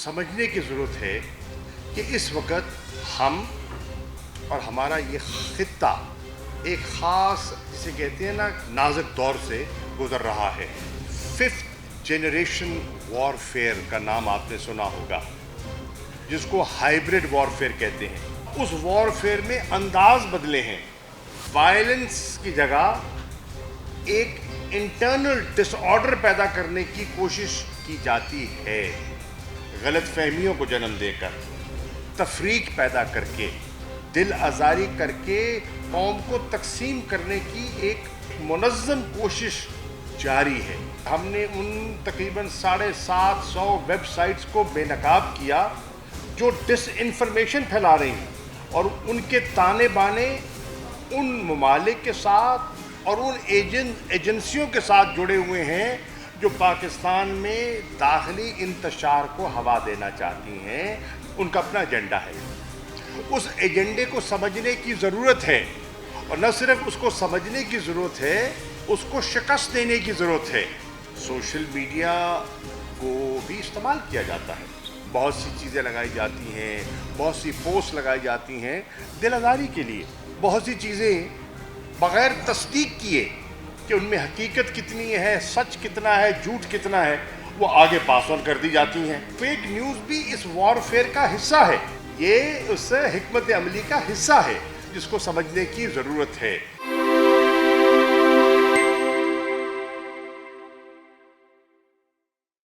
समझने की ज़रूरत है कि इस वक्त हम और हमारा ये खित्ता एक ख़ास जिसे कहते हैं ना नाजुक दौर से गुज़र रहा है। 5th जनरेशन वॉरफेयर का नाम आपने सुना होगा, जिसको हाइब्रिड वॉरफेयर कहते हैं। उस वॉरफेयर में अंदाज बदले हैं। वायलेंस की जगह एक इंटरनल डिसऑर्डर पैदा करने की कोशिश की जाती है, गलत फहमियों को जन्म देकर, तफरीक पैदा करके, दिल आज़ारी करके कौम को तकसीम करने की एक मुनज़्ज़म कोशिश जारी है। हमने उन तकरीबन 750 वेबसाइट्स को बेनकाब किया जो डिसइंफॉर्मेशन फैला रही हैं और उनके ताने बाने उन ममालिक के साथ और उन एजेंसियों के साथ जुड़े हुए हैं जो पाकिस्तान में दाखिली इंतशार को हवा देना चाहती हैं। उनका अपना एजेंडा है। उस एजेंडे को समझने की ज़रूरत है, और न सिर्फ उसको समझने की ज़रूरत है, उसको शिकस्त देने की ज़रूरत है। सोशल मीडिया को भी इस्तेमाल किया जाता है, बहुत सी चीज़ें लगाई जाती हैं, बहुत सी पोस्ट लगाई जाती हैं दिल आज़ारी के लिए। बहुत सी चीज़ें बग़ैर तस्दीक किए कि उनमें हकीकत कितनी है, सच कितना है, झूठ कितना है, वो आगे पास ऑन कर दी जाती हैं। फेक न्यूज़ भी इस वॉरफेयर का हिस्सा है। ये उस हिकमत अमली का हिस्सा है जिसको समझने की ज़रूरत है।